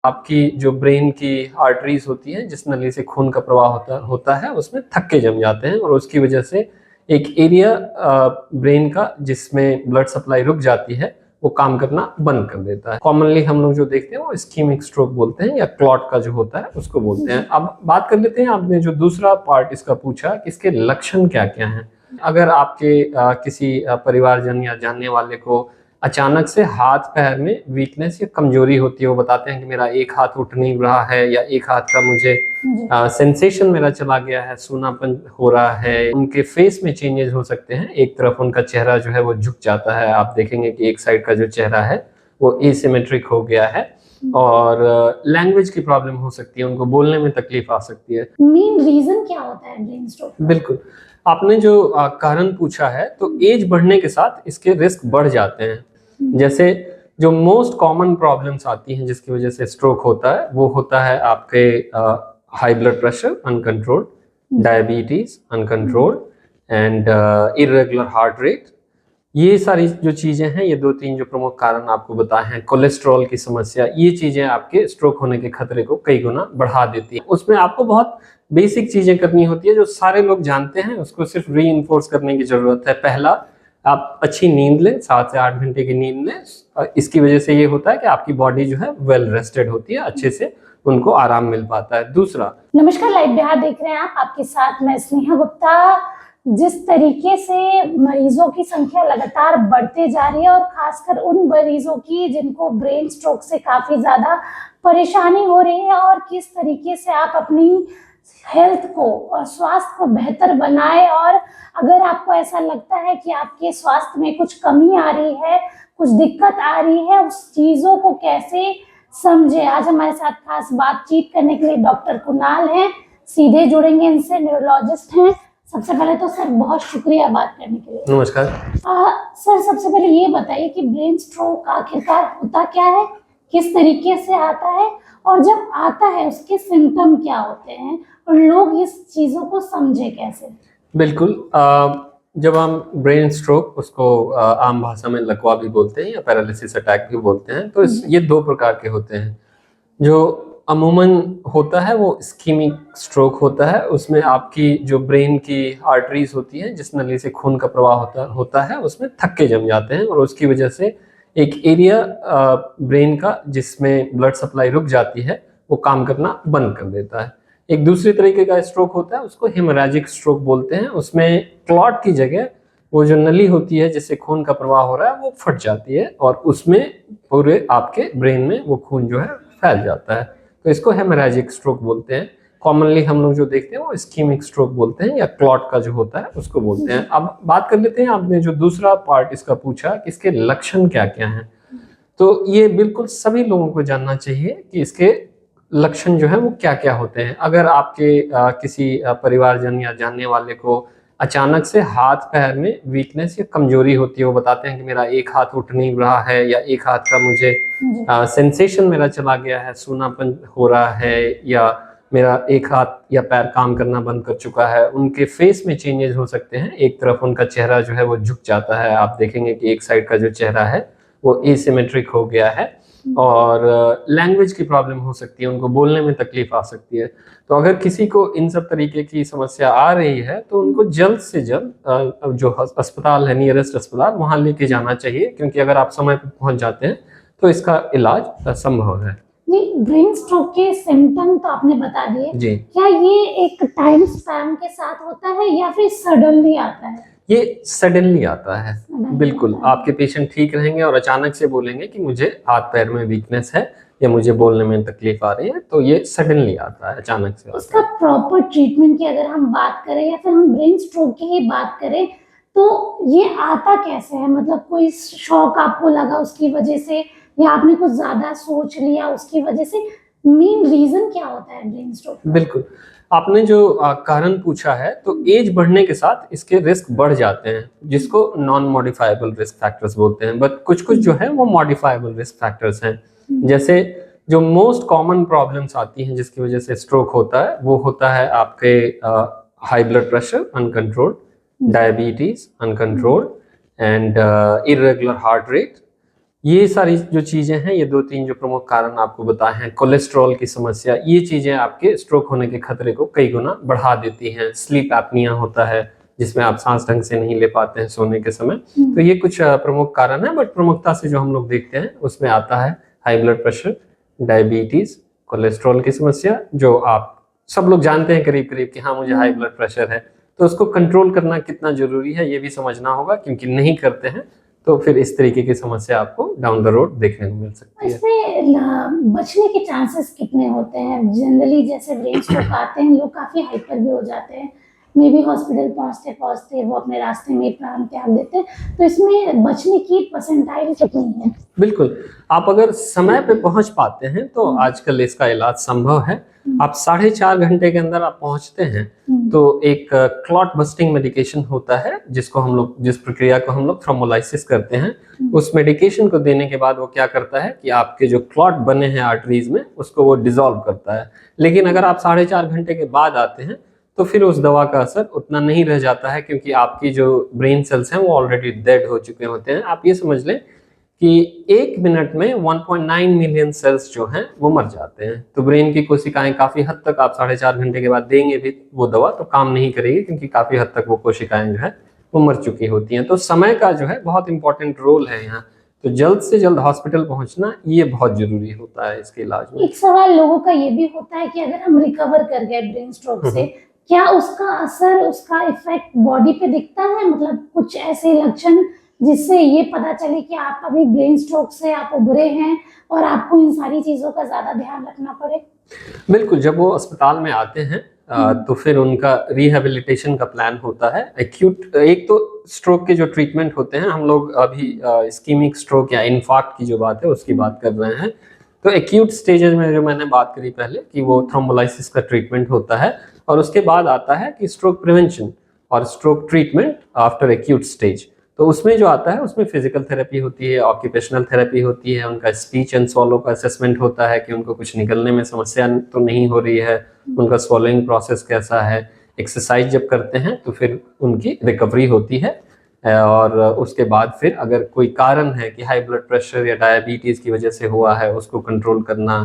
आपकी जो ब्रेन की आर्टरीज होती हैं, जिस नली से खून का प्रवाह होता है, उसमें थक्के जम जाते हैं और उसकी वजह से एक एरिया ब्रेन का जिसमें ब्लड सप्लाई रुक जाती है वो काम करना बंद कर देता है। कॉमनली हम लोग जो देखते हैं वो इस्कीमिक स्ट्रोक बोलते हैं या क्लॉट का जो होता है उसको बोलते हैं। अब बात कर लेते हैं, आपने जो दूसरा पार्ट इसका पूछा कि इसके लक्षण क्या क्या हैं। अगर आपके किसी परिवारजन या जानने वाले को अचानक से हाथ पैर में वीकनेस या कमजोरी होती है, वो बताते हैं कि मेरा एक हाथ उठ नहीं रहा है या एक हाथ का मुझे सेंसेशन मेरा चला गया है, सूनापन हो रहा है। उनके फेस में चेंजेस हो सकते हैं, एक तरफ उनका चेहरा जो है वो झुक जाता है, आप देखेंगे कि एक साइड का जो चेहरा है वो एसिमेट्रिक हो गया है। और लैंग्वेज की प्रॉब्लम हो सकती है, उनको बोलने में तकलीफ आ सकती है। मेन रीजन क्या होता है ब्रेन स्ट्रोक? बिल्कुल, आपने जो कारण पूछा है, तो एज बढ़ने के साथ इसके रिस्क बढ़ जाते हैं। जैसे जो मोस्ट कॉमन प्रॉब्लम्स आती हैं जिसकी वजह से स्ट्रोक होता है, वो होता है आपके high blood pressure uncontrolled, diabetes uncontrolled and irregular heart rate. ये सारी जो चीजें हैं, ये दो तीन जो प्रमुख कारण आपको बताए हैं, कोलेस्ट्रॉल की समस्या, ये चीजें आपके स्ट्रोक होने के खतरे को कई गुना बढ़ा देती है। उसमें आपको बहुत बेसिक चीजें करनी होती है जो सारे लोग जानते हैं, उसको सिर्फ री इन्फोर्स करने की जरूरत है। पहला, आप अच्छी नींद लें, 7 से 8 घंटे की नींद लें। इसकी वजह से ये होता है कि आपकी बॉडी जो है वेल रेस्टेड होती है, अच्छे से उनको आराम मिल पाता है। दूसरा, नमस्कार, लाइव बिहार देख रहे हैं आप, आपके साथ मैं स्नेहा गुप्ता। जिस तरीके से मरीजों की संख्या लगातार बढ़ते जा रही है और खासकर उन मरीजों की जिनको ब्रेन स्ट्रोक से काफी ज्यादा परेशानी हो रही है, और किस तरीके से आप अपनी हेल्थ को और स्वास्थ्य को बेहतर बनाए, और अगर आपको ऐसा लगता है कि आपके स्वास्थ्य में कुछ कमी आ रही है, कुछ दिक्कत आ रही है, उस चीजों को कैसे समझे। आज हमारे साथ खास बातचीत करने के लिए डॉक्टर कुणाल हैं, सीधे जुड़ेंगे इनसे, न्यूरोलॉजिस्ट हैं। सबसे पहले तो सर बहुत शुक्रिया बात करने के लिए। नमस्कार। सर सबसे पहले ये बताइए कि ब्रेन स्ट्रोक आखिरकार होता क्या है, किस तरीके से आता है, और जब आता है उसके सिम्टम क्या होते हैं, और लोग इस चीजों को समझे कैसे? बिल्कुल, जब हम ब्रेन स्ट्रोक, उसको आम भाषा में लकवा भी बोलते हैं या पैरालिसिस अटैक भी बोलते हैं, तो ये दो प्रकार के होते हैं। जो अमूमन होता है वो इस्कीमिक स्ट्रोक होता है, उसमें आपकी जो ब्रेन की आर्टरीज होती हैं, जिस नली से खून का प्रवाह होता है, उसमें थक्के जम जाते हैं और उसकी वजह से एक एरिया ब्रेन का जिसमें ब्लड सप्लाई रुक जाती है वो काम करना बंद कर देता है। एक दूसरी तरीके का स्ट्रोक होता है, उसको हेमोरेजिक स्ट्रोक बोलते हैं। उसमें क्लॉट की जगह वो जो नली होती है जिससे खून का प्रवाह हो रहा है वो फट जाती है और उसमें पूरे आपके ब्रेन में वो खून जो है फैल जाता है, तो इसको हेमोरेजिक स्ट्रोक बोलते हैं। कॉमनली हम लोग जो देखते हैं वो इस्कीमिक स्ट्रोक बोलते हैं या क्लॉट का जो होता है उसको बोलते हैं। अब बात कर लेते हैं, आपने जो दूसरा पार्ट इसका पूछा कि इसके लक्षण क्या क्या हैं, तो ये बिल्कुल सभी लोगों को जानना चाहिए कि इसके लक्षण जो है वो क्या क्या होते हैं। अगर आपके किसी परिवारजन या जानने वाले को अचानक से हाथ पैर में वीकनेस या कमजोरी होती है, वो बताते हैं कि मेरा एक हाथ उठ नहीं रहा है या एक हाथ का मुझे सेंसेशन मेरा चला गया है, सूनापन हो रहा है, या मेरा एक हाथ या पैर काम करना बंद कर चुका है। उनके फेस में चेंजेस हो सकते हैं, एक तरफ उनका चेहरा जो है वो झुक जाता है, आप देखेंगे कि एक साइड का जो चेहरा है वो एसिमेट्रिक हो गया है। और लैंग्वेज की प्रॉब्लम हो सकती है, उनको बोलने में तकलीफ आ सकती है। तो अगर किसी को इन सब तरीके की समस्या आ रही है तो उनको जल्द से जल्द जो अस्पताल है, नियरेस्ट अस्पताल, वहां लेके जाना चाहिए, क्योंकि अगर आप समय पर पहुंच जाते हैं तो इसका इलाज संभव है। जी, ब्रेन स्ट्रोक के सिम्टम तो आपने बता दिए जी। क्या ये एक टाइम स्पैन के साथ होता है या फिर सडनली आता है? ये सडनली आता है, बिल्कुल। आपके पेशेंट ठीक रहेंगे और अचानक से बोलेंगे कि मुझे हाथ पैर में वीकनेस है या मुझे बोलने में तकलीफ आ रही है, तो ये सडनली आता है, अचानक से आता है। इसका प्रॉपर ट्रीटमेंट की अगर हम बात करें या फिर हम ब्रेन स्ट्रोक की ही बात करें, तो ये आता कैसे है? मतलब कोई शॉक आपको लगा उसकी वजह से, या आपने कुछ ज्यादा सोच लिया उसकी वजह से? मेन रीजन क्या होता है ब्रेन स्ट्रोक? बिल्कुल, आपने जो कारण पूछा है, तो एज बढ़ने के साथ इसके रिस्क बढ़ जाते हैं, जिसको नॉन मॉडिफाइबल रिस्क फैक्टर्स बोलते हैं। बट कुछ कुछ जो है वो मॉडिफाइबल रिस्क फैक्टर्स हैं। जैसे जो मोस्ट कॉमन प्रॉब्लम्स आती हैं जिसकी वजह से स्ट्रोक होता है, वो होता है आपके high blood pressure uncontrolled, diabetes uncontrolled and irregular heart rate. ये सारी जो चीजें हैं, ये 2-3 जो प्रमुख कारण आपको बताए हैं, कोलेस्ट्रॉल की समस्या, ये चीजें आपके स्ट्रोक होने के खतरे को कई गुना बढ़ा देती हैं। स्लीप एपनिया होता है जिसमें आप सांस ढंग से नहीं ले पाते हैं सोने के समय। तो ये कुछ प्रमुख कारण है, बट प्रमुखता से जो हम लोग देखते हैं उसमें आता है high blood pressure, diabetes, cholesterol की समस्या, जो आप सब लोग जानते हैं करीब करीब कि हाँ मुझे हाई ब्लड प्रेशर है, तो उसको कंट्रोल करना कितना जरूरी है ये भी समझना होगा, क्योंकि नहीं करते हैं तो फिर इस तरीके की समस्या आपको डाउन द रोड देखने को मिल सकती है। इसमें बचने के चांसेस कितने होते हैं? जनरली जैसे ब्रेन स्ट्रोक आते हैं, लोग काफी हाइपर भी हो जाते हैं, मे बी हॉस्पिटल पहुंचते पहुंचते वो अपने रास्ते में प्राण त्याग देते हैं, तो इसमें बचने की परसेंटाइल कितनी है? बिल्कुल, आप अगर समय पे पहुंच पाते हैं तो आजकल इसका इलाज संभव है। आप 4.5 घंटे के अंदर आप पहुंचते हैं तो एक क्लॉट बस्टिंग मेडिकेशन होता है जिसको हम लोग, जिस प्रक्रिया को हम लोग थ्रोम्बोलाइसिस करते हैं, उस मेडिकेशन को देने के बाद वो क्या करता है कि आपके जो क्लॉट बने हैं आर्टरीज में उसको वो डिसॉल्व करता है। लेकिन अगर आप 4.5 घंटे के बाद आते हैं तो फिर उस दवा का असर उतना नहीं रह जाता है, क्योंकि आपकी जो ब्रेन सेल्स हैं वो ऑलरेडी डेड हो चुके होते हैं। आप ये समझ लें कि 1 मिनट में 1.9 मिलियन सेल्स जो हैं वो मर जाते हैं। तो ब्रेन की कोशिकाएं काफी हद तक, आप 4.5 घंटे के बाद देंगे भी वो दवा तो काम नहीं करेगी, क्योंकि काफी हद तक वो कोशिकाएं जो है वो मर चुकी होती हैं। तो समय का जो है बहुत इंपॉर्टेंट रोल है यहाँ। तो जल्द से जल्द हॉस्पिटल पहुंचना ये बहुत जरूरी होता है इसके इलाज में। एक सवाल लोगों का ये भी होता है कि अगर हम रिकवर कर गए ब्रेन स्ट्रोक से, क्या उसका असर, उसका इफेक्ट बॉडी पे दिखता है? मतलब कुछ ऐसे लक्षण जिससे ये पता चले कि आप अभी ब्रेन स्ट्रोक से आप उभरे हैं और आपको इन सारी चीजों का ज्यादा ध्यान रखना पड़े? बिल्कुल, जब वो अस्पताल में आते हैं तो फिर उनका रिहेबिलिटेशन का प्लान होता है। एक्यूट, एक तो स्ट्रोक के जो ट्रीटमेंट होते हैं, हम लोग अभी इस्कीमिक स्ट्रोक या इन्फार्क्ट की जो बात है उसकी बात कर रहे हैं। तो एक्यूट स्टेजेस में जो मैंने बात करी पहले कि वो थ्रोम्बोलाइसिस का ट्रीटमेंट होता है, और उसके बाद आता है कि स्ट्रोक प्रिवेंशन और stroke treatment after acute stage. तो उसमें जो आता है उसमें फिजिकल थेरेपी होती है, ऑक्यूपेशनल थेरेपी होती है, उनका स्पीच एंड स्वॉलो का असेसमेंट होता है कि उनको कुछ निकलने में समस्या तो नहीं हो रही है, उनका स्वॉलोइंग प्रोसेस कैसा है। एक्सरसाइज जब करते हैं तो फिर उनकी रिकवरी होती है, और उसके बाद फिर अगर कोई कारण है कि हाई ब्लड प्रेशर या डायबिटीज की वजह से हुआ है उसको कंट्रोल करना।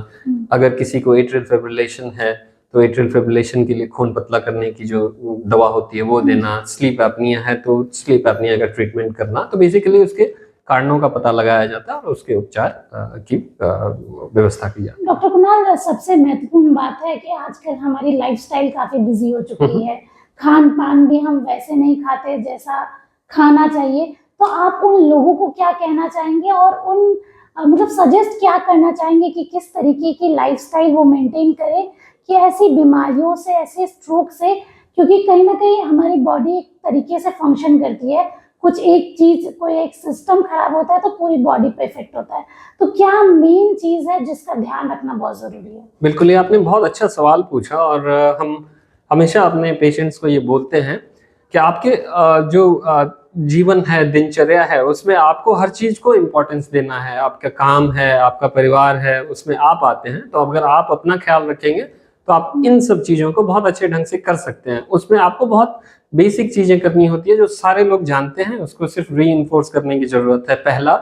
अगर किसी को एट्रियल फिब्रिलेशन है तो एट्रियल फिब्रिलेशन के लिए खून पतला करने की जो दवा होती है वो देना। स्लीप एपनिया है तो स्लीप एपनिया का ट्रीटमेंट करना। तो बेसिकली उसके कारणों का पता लगाया जाता है और उसके उपचार की व्यवस्था की जाती है। डॉक्टर कुणाल, सबसे महत्वपूर्ण बात है कि आजकल हमारी लाइफस्टाइल काफी बिजी हो चुकी है, खान पान भी हम वैसे नहीं खाते जैसा खाना चाहिए, तो आप उन लोगों को क्या कहना चाहेंगे और उन मतलब सजेस्ट क्या करना चाहेंगे कि किस तरीके की लाइफस्टाइल वो मेंटेन करें कि ऐसी बीमारियों से, ऐसे स्ट्रोक से, क्योंकि कहीं ना कहीं हमारी बॉडी एक तरीके से फंक्शन करती है, कुछ एक चीज, कोई एक सिस्टम खराब होता है तो पूरी बॉडी पे इफेक्ट होता है, तो क्या मेन चीज है जिसका ध्यान रखना बहुत जरूरी है? बिल्कुल, ये आपने बहुत अच्छा सवाल पूछा, और हम हमेशा अपने पेशेंट्स को ये बोलते हैं कि आपके जो जीवन है, दिनचर्या है, उसमें आपको हर चीज को इम्पोर्टेंस देना है। आपका काम है, आपका परिवार है, उसमें आप आते हैं, तो अगर आप अपना ख्याल रखेंगे तो आप इन सब चीजों को बहुत अच्छे ढंग से कर सकते हैं। उसमें आपको बहुत बेसिक चीजें करनी होती है जो सारे लोग जानते हैं, उसको सिर्फ री-इन्फोर्स करने की जरूरत है। पहला,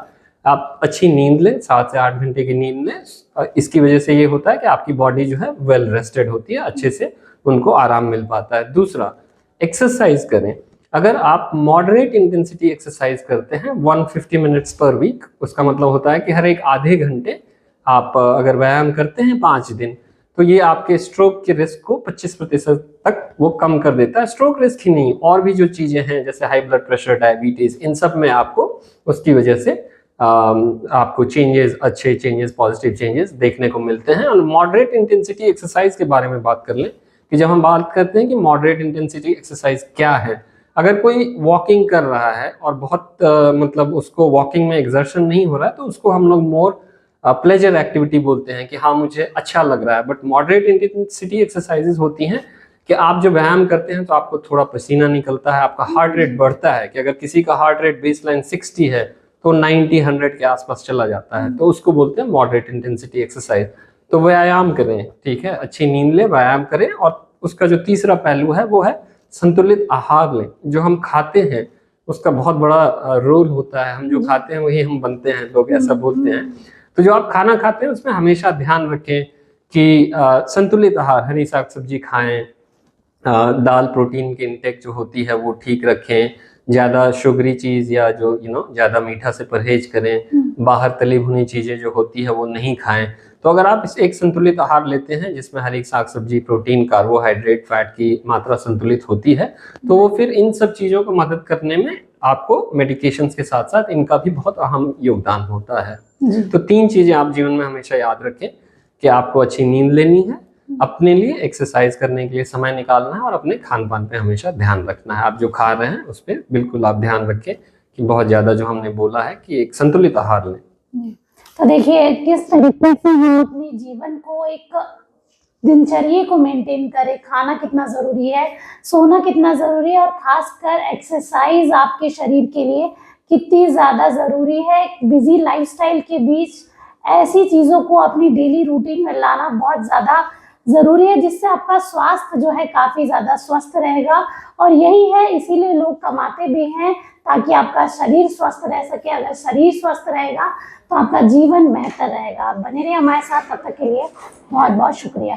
आप अच्छी नींद लें, 7 से 8 घंटे की नींद लें। इसकी वजह से ये होता है कि आपकी बॉडी जो है वेल रेस्टेड होती है, अच्छे से उनको आराम मिल पाता है। दूसरा, एक्सरसाइज करें। अगर आप मॉडरेट इंटेंसिटी एक्सरसाइज करते हैं 150 मिनट्स पर वीक, उसका मतलब होता है कि हर एक आधे घंटे आप अगर व्यायाम करते हैं 5 दिन, तो ये आपके स्ट्रोक के रिस्क को 25% तक वो कम कर देता है। स्ट्रोक रिस्क ही नहीं, और भी जो चीजें हैं जैसे हाई ब्लड प्रेशर, डायबिटीज, इन सब में आपको उसकी वजह से आपको चेंजेस, अच्छे चेंजेस, पॉजिटिव चेंजेस देखने को मिलते हैं। और मॉडरेट इंटेंसिटी एक्सरसाइज के बारे में बात कर लें कि जब हम बात करते हैं कि मॉडरेट इंटेंसिटी एक्सरसाइज क्या है, अगर कोई वॉकिंग कर रहा है और बहुत मतलब उसको वॉकिंग में एक्सर्शन नहीं हो रहा है तो उसको हम लोग मोर प्लेजर एक्टिविटी बोलते हैं कि हाँ मुझे अच्छा लग रहा है। बट मॉडरेट इंटेंसिटी एक्सरसाइजेस होती हैं कि आप जो व्यायाम करते हैं तो आपको थोड़ा पसीना निकलता है, आपका हार्ट रेट बढ़ता है, कि अगर किसी का हार्ट रेट बेसलाइन 60 है तो 90-100 के आसपास चला जाता है, तो उसको बोलते हैं मॉडरेट इंटेंसिटी एक्सरसाइज। तो व्यायाम करें, ठीक है, अच्छी नींद लें, व्यायाम करें, और उसका जो तीसरा पहलू है वो है संतुलित आहार लें। जो हम खाते हैं उसका बहुत बड़ा रोल होता है। हम जो खाते हैं वही हम बनते हैं, लोग ऐसा बोलते हैं। तो जो आप खाना खाते हैं उसमें हमेशा ध्यान रखें कि संतुलित आहार, हरी साग सब्जी खाएं, दाल प्रोटीन की इंटेक जो होती है वो ठीक रखें, ज़्यादा शुगरी चीज़ या जो ज़्यादा मीठा से परहेज करें, बाहर तली भुनी चीज़ें जो होती है वो नहीं खाएं। तो अगर आप इस एक संतुलित आहार लेते हैं जिसमें हरी साग सब्जी, प्रोटीन, कार्बोहाइड्रेट, फैट की मात्रा संतुलित होती है, तो वो फिर इन सब चीज़ों को मदद करने में आपको मेडिकेशंस के साथ साथ इनका भी बहुत अहम योगदान होता है। तो 3 चीज़ें आप जीवन में हमेशा याद रखें कि आपको अच्छी नींद लेनी है, अपने लिए एक्सरसाइज करने के लिए समय निकालना है और अपने खान पान पे हमेशा ध्यान रखना है। आप जो खा रहे हैं उस पर बिल्कुल आप ध्यान रखें कि बहुत ज़्यादा जो हमने बोला है कि एक संतुलित आहार लें। तो देखिए किस तरीके से हम अपने जीवन को, एक दिनचर्या को मेंटेन करें, खाना कितना ज़रूरी है, सोना कितना ज़रूरी है और खासकर एक्सरसाइज आपके शरीर के लिए कितनी ज़्यादा ज़रूरी है। बिजी लाइफस्टाइल के बीच ऐसी चीज़ों को अपनी डेली रूटीन में लाना बहुत ज़्यादा ज़रूरी है, जिससे आपका स्वास्थ्य जो है काफ़ी ज़्यादा स्वस्थ रहेगा। और यही है, इसीलिए लोग कमाते भी हैं ताकि आपका शरीर स्वस्थ रह सके। अगर शरीर स्वस्थ रहेगा तो आपका जीवन बेहतर रहेगा। आप बने रहिए हमारे साथ, तब तक के लिए बहुत बहुत शुक्रिया।